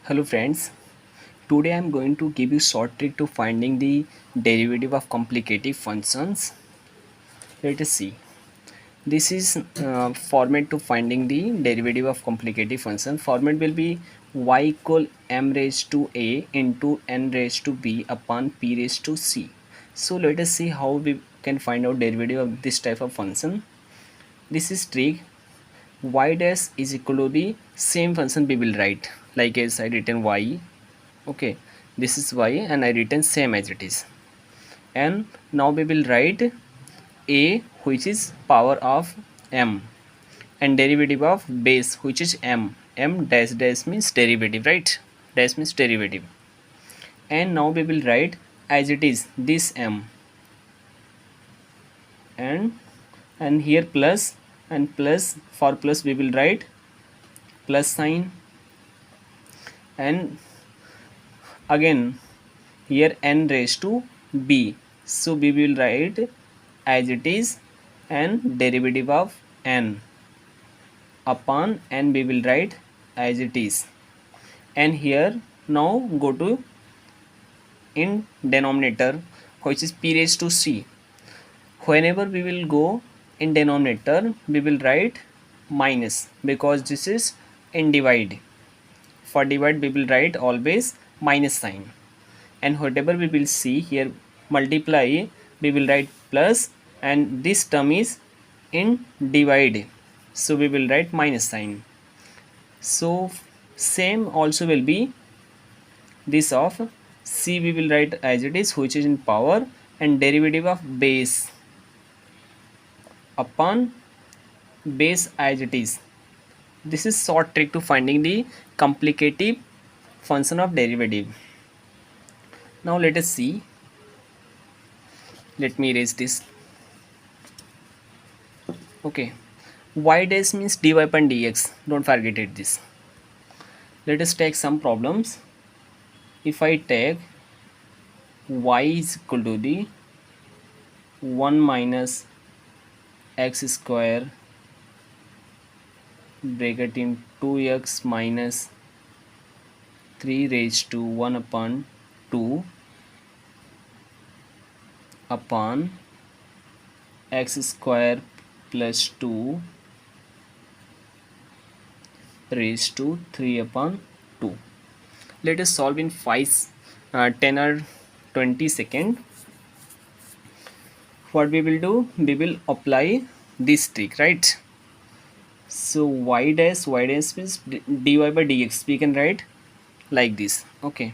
Hello friends, today I am going to give you short trick to finding the derivative of complicated functions. Let us see. This is format to finding the derivative of complicated function. Format will be y equal m raised to a into n raised to b upon p raised to c. So let us see how we can find out derivative of this type of function. This is trick. Y dash is equal to the same function we will write like as I written y. Okay, this is y and I written same as it is, and now we will write a which is power of m and derivative of base which is m dash dash means derivative, right? Dash means derivative, and now we will write as it is this m, and here plus, and plus, for plus we will write plus sign, and again here n raised to b, so we will write as it is and derivative of n upon n we will write as it is, and here now go to in denominator which is p raised to c. Whenever we will go in denominator we will write minus because this is in divide. For divide we will write always minus sign, and whatever we will see here multiply we will write plus, and this term is in divide, so we will write minus sign. So same also will be this of c, we will write as it is which is in power and derivative of base upon base as it is. This is short trick to finding the complicated function of derivative. Now let us see. Let me erase this. Okay, y dash means dy upon dx, don't forget it this. Let us take some problems. If I take y is equal to the 1 minus x square bracket in 2x minus 3 raised to 1 upon 2 upon x square plus 2 raised to 3 upon 2. Let us solve in 10 or 20 seconds. What we will do, we will apply this trick, right? So y dash means dy by dx, we can write like this. Okay,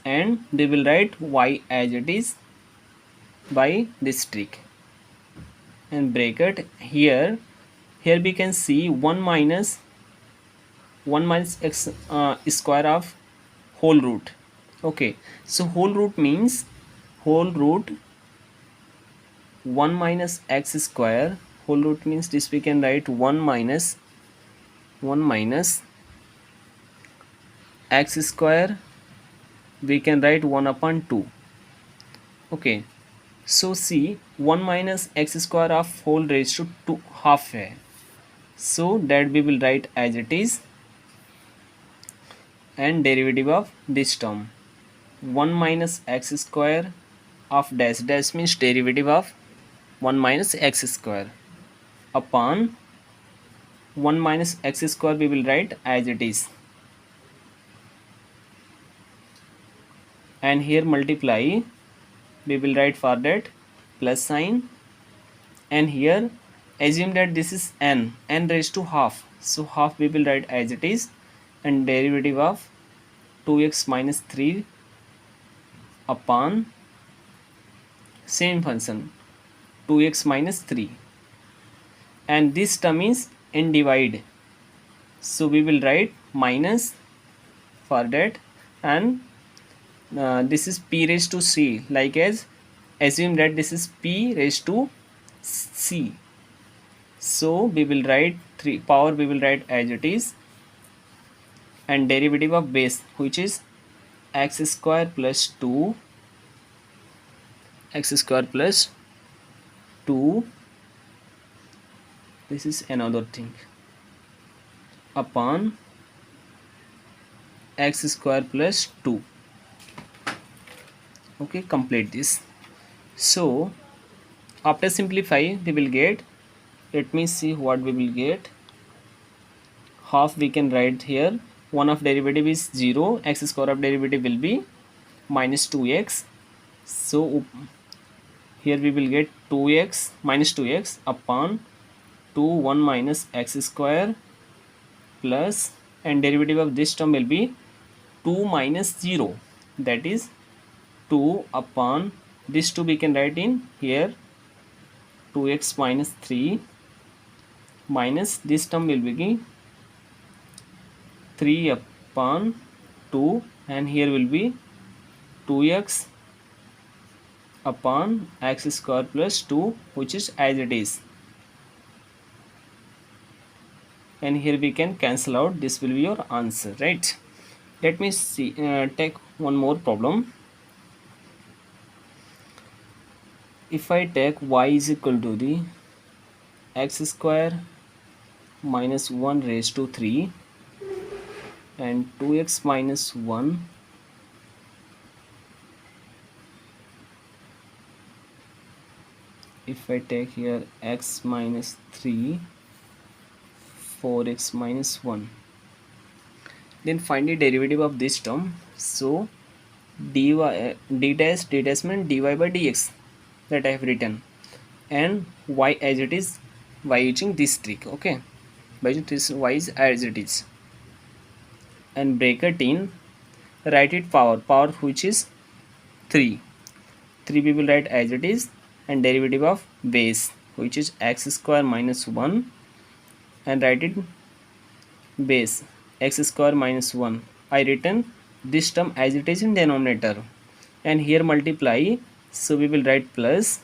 and we will write y as it is by this trick, and bracket here we can see 1 minus x square of whole root. Okay, so whole root means whole root 1 minus x square. Whole root means this we can write 1 minus x square, we can write 1 upon 2. Okay, so see 1 minus x square of whole raised to 2 half है, so that we will write as it is, and derivative of this term 1 minus x square of dash dash means derivative of 1 minus x square upon 1 minus x square we will write as it is, and here multiply we will write for that plus sign, and here assume that this is n raised to half, so half we will write as it is, and derivative of 2x minus 3 upon same function 2x minus 3, and this term is in divide, so we will write minus for that, and this is p raised to c, like as assume that this is p raised to c, so we will write 3 power we will write as it is, and derivative of base which is x square plus 2 x square plus 2, this is another thing, upon x square plus 2. Okay, complete this. So after simplify we will get, let me see what we will get. Half we can write here, 1 of derivative is 0, x square of derivative will be minus 2x. So here we will get 2x minus 2x upon 2 1 minus x square plus, and derivative of this term will be 2 minus 0, that is 2 upon this 2 we can write in here 2x minus 3 minus this term will be 3 upon 2, and here will be 2x upon x square plus 2, which is as it is, and here we can cancel out, this will be your answer, right? Let me see, take one more problem. If I take y is equal to the x square minus 1 raised to 3 and 2x minus 1 if I take here x minus 3 4x minus 1, then find the derivative of this term. So dy d dash means dy by dx that I have written, and y as it is by using this trick. Okay, by using this y is as it is, and bracket in, write it power which is 3 we will write as it is, and derivative of base which is x square minus 1, and write it base x square minus 1. I written this term as it is in denominator, and here multiply, so we will write plus,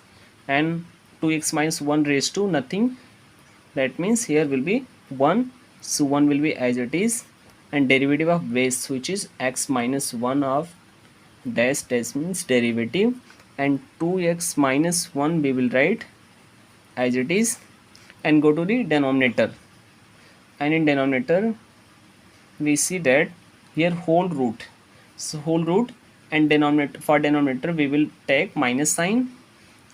and 2x minus 1 raised to nothing, that means here will be 1, so 1 will be as it is, and derivative of base which is x minus 1 of dash means derivative, and 2x minus 1 we will write as it is, and go to the denominator, and in denominator we see that here whole root, so whole root, and denominator, for denominator we will take minus sign,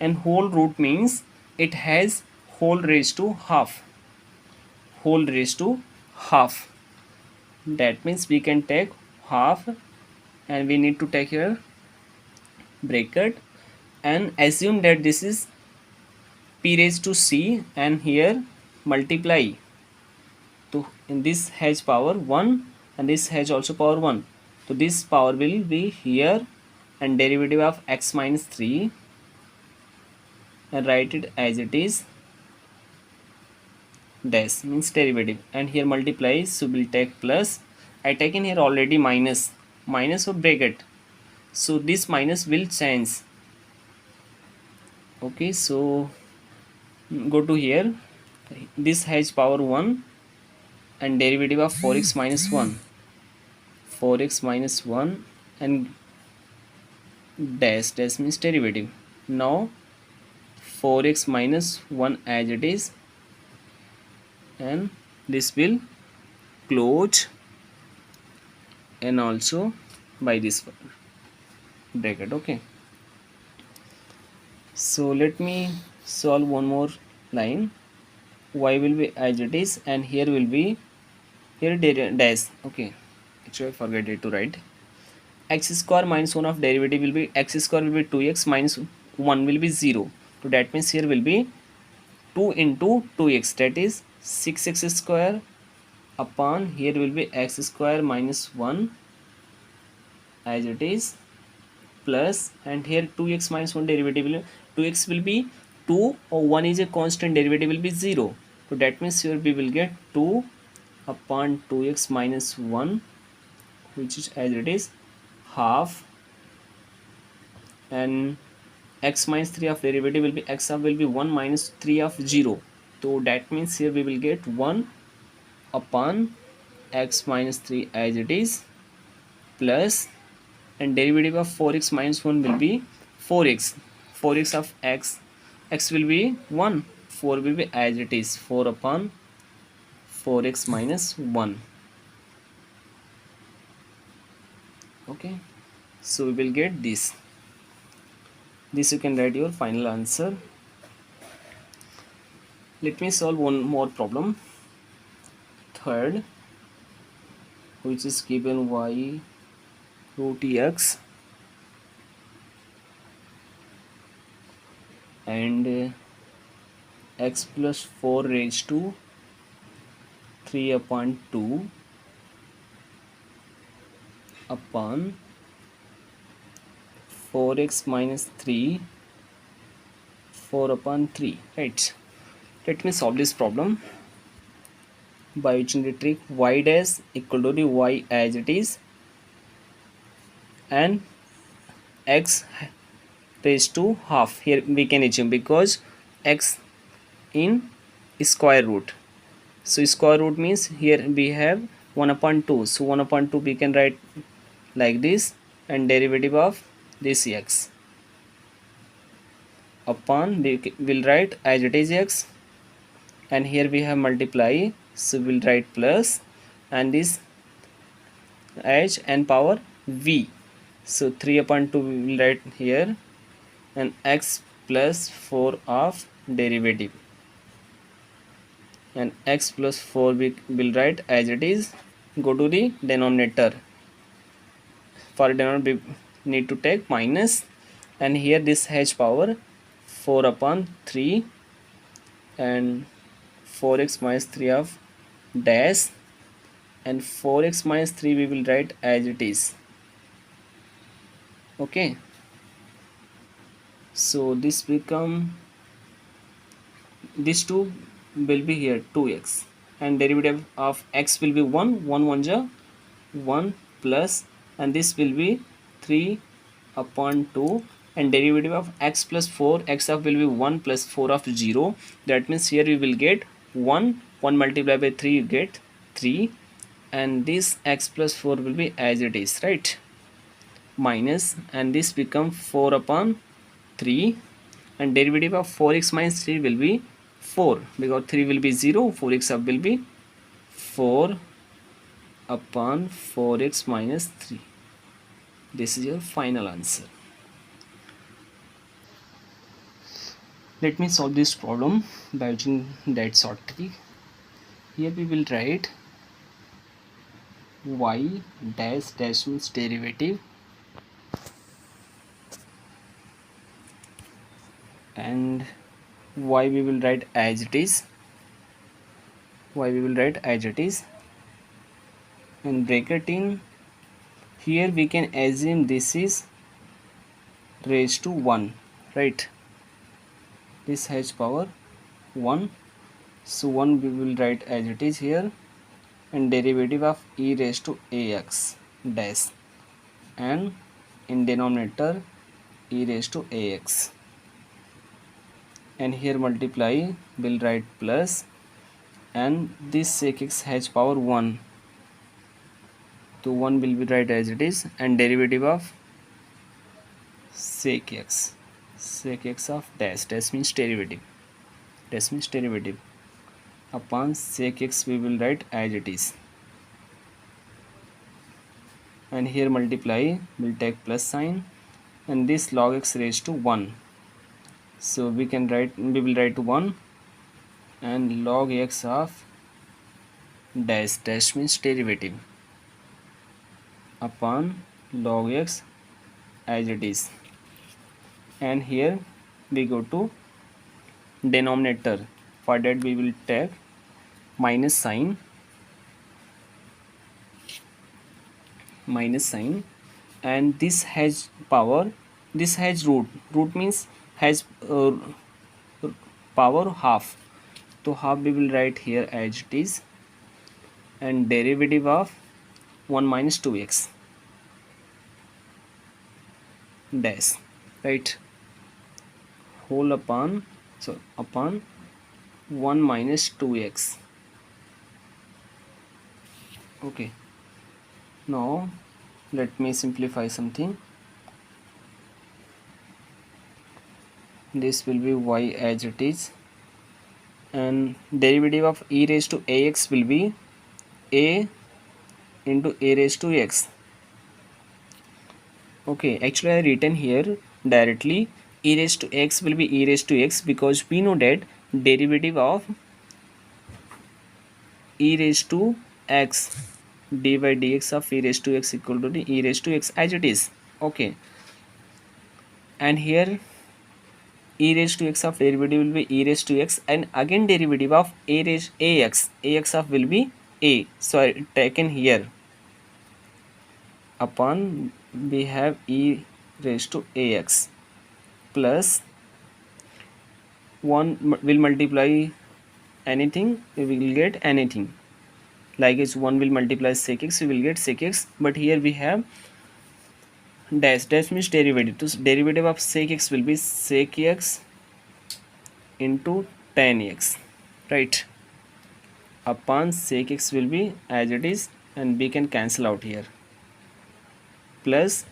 and whole root means it has whole raised to half, whole raised to half, that means we can take half, and we need to take here bracket, and assume that this is p raised to c, and here multiply, so in this has power 1 and this has also power 1, so this power will be here, and derivative of x minus 3, and write it as it is, dash means derivative, and here multiply, so we'll take plus, I taken here already minus of bracket, so this minus will change. Okay, so go to here, this has power 1, and derivative of 4x minus 1, 4x minus 1, and dash means derivative. Now 4x minus 1 as it is, and this will close, and also by this bracket. Okay, so let me solve one more line. Y will be as it is, and here will be here dash. Okay, actually I forgot it to write. X square minus 1 of derivative will be x square will be 2x minus 1 will be 0, so that means here will be 2 into 2x, that is 6x square upon here will be x square minus 1 as it is, plus, and here 2x minus 1 derivative will 2x will be 2, or 1 is a constant, derivative will be 0, so that means here we will get 2 upon 2x minus 1, which is as it is half, and x minus 3 of derivative will be x of will be 1 minus 3 of 0, so that means here we will get 1 upon x minus 3 as it is, plus, and derivative of 4x minus 1 will be 4x of x will be 1, 4 will be as it is, 4 upon 4x minus 1. Okay, so we will get this. This you can write your final answer. Let me solve one more problem. Third, which is given y root x and x plus 4 raised to 3 upon 2 upon 4x minus 3 4 upon 3, right? Let me solve this problem by using the trick y dash equal to the y as it is and x raised to half. Here we can assume because x in square root, so square root means here we have 1 upon 2, so 1 upon 2 we can write like this, and derivative of this x upon we will write as it is x, and here we have multiply, so we'll write plus, and this h and power v, so 3 upon 2 we will write here, and x plus 4 of derivative, and x plus 4 we will write as it is. Go to the denominator. For denominator we need to take minus, and here this h power 4 upon 3 and 4x minus 3 of dash, and 4x minus 3 we will write as it is. Okay, so this become, these two will be here 2x, and derivative of x will be 1 1 1 ja 1 plus, and this will be 3 upon 2, and derivative of x plus 4, x of will be 1 plus 4 of 0, that means here we will get 1 1 multiplied by 3 you get 3, and this x plus 4 will be as it is, right, minus, and this become 4 upon 3, and derivative of 4x minus 3 will be 4, because 3 will be 0, 4x up will be 4 upon 4x minus 3. This is your final answer. Let me solve this problem by using that sort trick. Here we will write y dash dash means derivative, and y we will write as it is, y we will write as it is, and bracketing here we can assume this is raised to 1, right, this h power 1, so 1 we will write as it is here, and derivative of e raised to ax dash, and in denominator e raised to ax, and here multiply will write plus, and this sec x has power 1, so 1 will be write as it is, and derivative of sec x of dash means derivative upon sec x we will write as it is, and here multiply will take plus sign, and this log x raised to 1, so we will write 1, and log x of dash means derivative upon log x as it is, and here we go to denominator. For that we will take minus sign, and this has power, this has root means has power half, so half we will write here as it is, and derivative of 1 minus 2x dash, right, whole upon, so upon 1 minus 2x. Okay, now let me simplify something. This will be y as it is, and derivative of e raised to ax will be a into a raised to x, Okay, actually I written here directly e raised to x will be e raised to x, because we know that derivative of e raised to x dy dx of e raised to x equal to the e raised to x as it is. Okay, and here e raised to x of derivative will be e raised to x, and again derivative of a raised ax of will be a. So I taken here upon we have e raised to ax plus 1 will multiply anything, we will get anything, like it's 1 will multiply sec x, we will get sec x, but here we have dash means derivative. So derivative of sec x will be sec x into tan x, right? Upon sec x will be as it is, and we can cancel out here, plus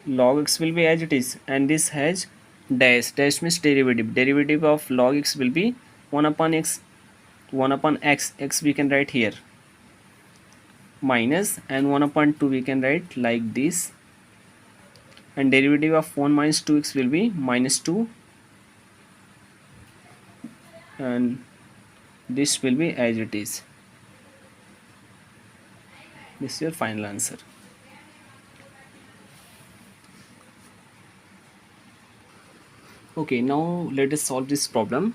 log x will be as it is, and this has dash means derivative of log x will be 1 upon x, 1 upon x we can write here minus, and 1 upon 2 we can write like this, and derivative of 1 minus 2x will be minus 2, and this will be as it is. This is your final answer. Okay, now let us solve this problem.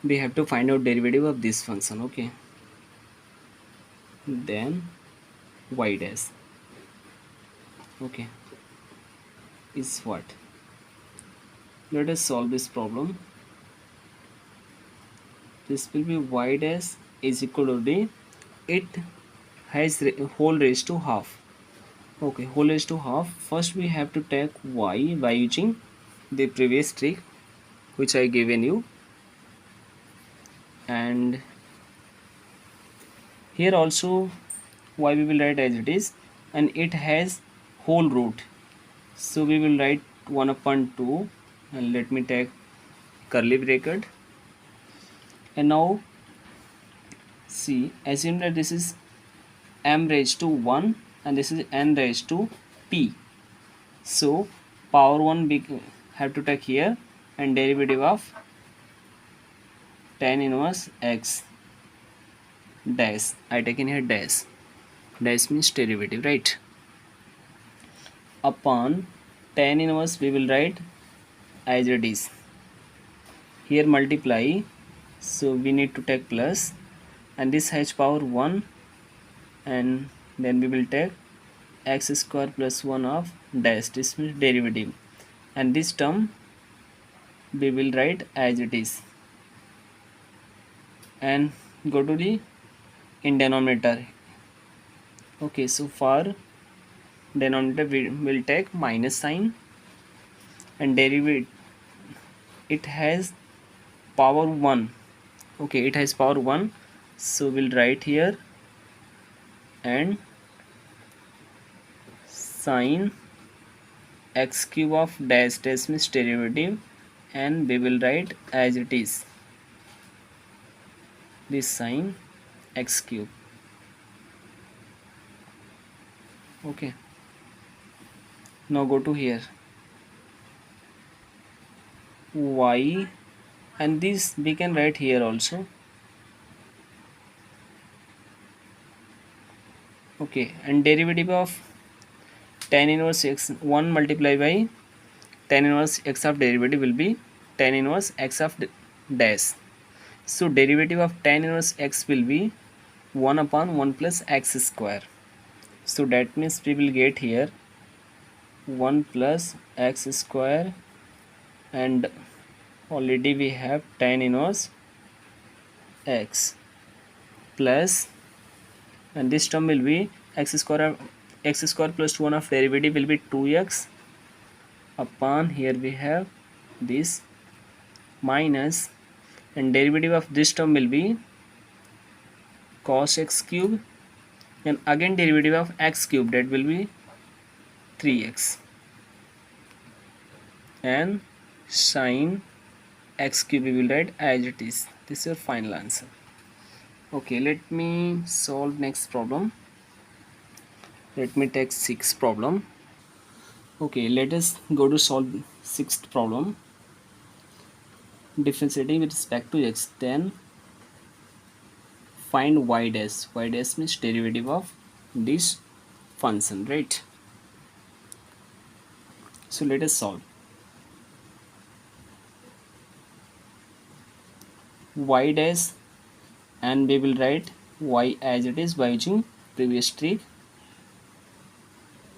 We have to find out derivative of this function. Okay, then y dash, okay, is what? Let us solve this problem. This will be y dash is equal to the, it has whole raised to half. Okay, whole raised to half. First we have to take y by using the previous trick which I given you, and here also y we will write as it is, and it has whole root, so we will write 1 upon 2, and let me take curly bracket, and now see, assume that this is m raised to 1 and this is n raised to p, so power 1 we have to take here, and derivative of tan inverse x dash, I taken here dash means derivative, right? Upon tan inverse we will write as it is, here multiply, so we need to take plus, and this has power 1, and then we will take x square plus 1 of dash, this means derivative, and this term we will write as it is, and go to the in denominator. Okay, so for denominator we will take minus sign, and derivative it has power 1. Okay, it has power 1, so we'll write here, and sine x cube of dash means derivative, and we will write as it is, this sine x cube. Okay, now go to here y, and this we can write here also. Okay, and derivative of tan inverse x, 1 multiplied by tan inverse x of derivative will be tan inverse x of dash, so derivative of tan inverse x will be 1 upon 1 plus x square, so that means we will get here 1 plus x square, and already we have tan inverse x plus, and this term will be x square plus 1 of derivative will be 2x, upon here we have this minus, and derivative of this term will be cos x cube, and again derivative of x cube, that will be 3x, and sine x cube we will write as it is. This is your final answer. Okay, let me solve next problem. Let me take sixth problem. Okay, let us go to solve sixth problem. Differentiating with respect to x, then find y dash. Y dash means derivative of this function, right? So let us solve. Y dash, and we will write y as it is by using previous trick,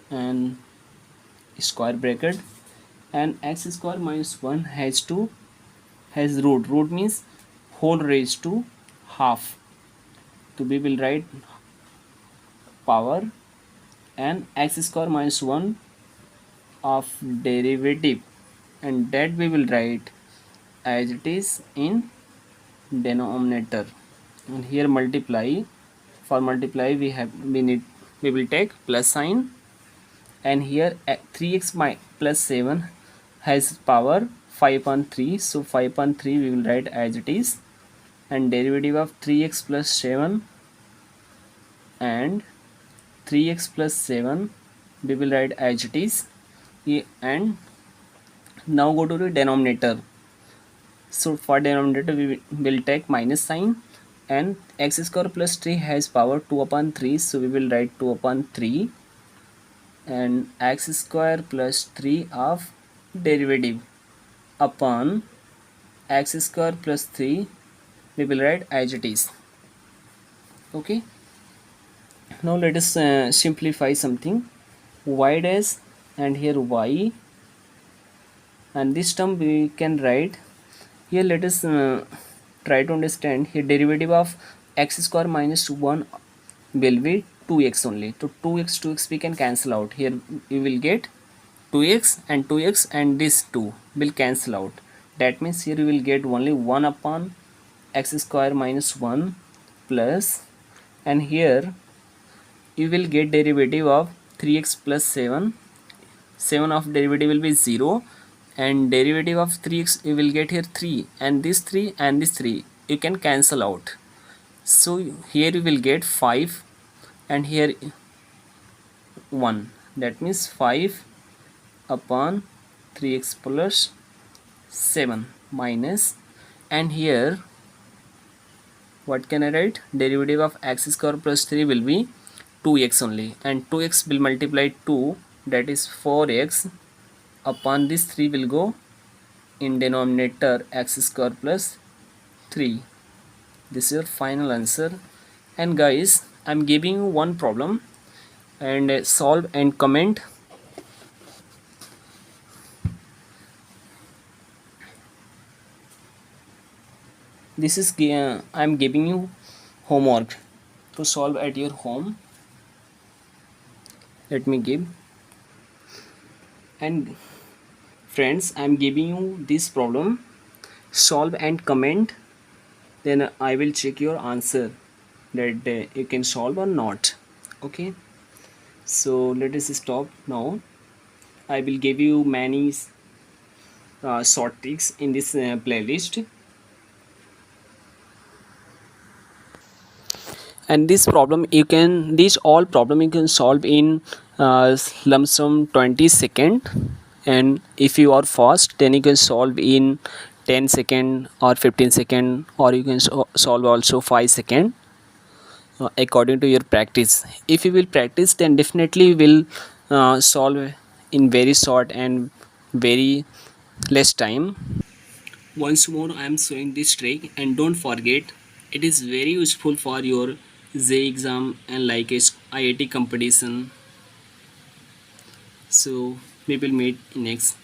and square bracket, and x square minus 1 has root means whole raised to half, so we will write power, and x square minus 1 of derivative, and that we will write as it is in denominator, and here multiply. For multiply we will take plus sign, and here 3x plus 7 has power 5 upon 3, so 5 upon 3 we will write as it is, and derivative of 3x plus 7 and 3x plus 7 we will write as it is. And now go to the denominator. So for denominator we will take minus sign, and x square plus 3 has power 2 upon 3, so we will write 2 upon 3, and x square plus 3 of derivative upon x square plus 3 we will write as it is. Okay, now let us simplify something. Y dash, and here y, and this term we can write here. Let us try to understand here. Derivative of x square minus 1 will be 2x only, so 2x we can cancel out. Here you will get 2x and 2x, and this 2 will cancel out. That means here you will get only 1 upon x square minus 1 plus, and here you will get derivative of 3x plus 7. 7 of derivative will be 0, and derivative of 3x you will get here 3, and this 3 and this 3 you can cancel out. So here you will get 5, and here 1, that means 5 upon 3x plus 7 minus, and here what can I write? Derivative of x square plus 3 will be 2x only, and 2x will multiply 2, that is 4x, upon this 3 will go in denominator x square plus 3. This is your final answer. And guys, I'm giving you one problem, and solve and comment. This is I'm giving you homework to solve at your home. Let me give. And friends, I'm giving you this problem, solve and comment, then I will check your answer that you can solve or not. Okay, so let us stop now. I will give you many short tricks in this playlist, and this problem you can, these all problem you can solve in lump sum 20 second, and if you are fast then you can solve in 10 second or 15 second, or you can solve also 5 second, according to your practice. If you will practice, then definitely you will solve in very short and very less time. Once more I am showing this trick, and don't forget, it is very useful for your JEE exam and like a IIT competition. So we will meet in next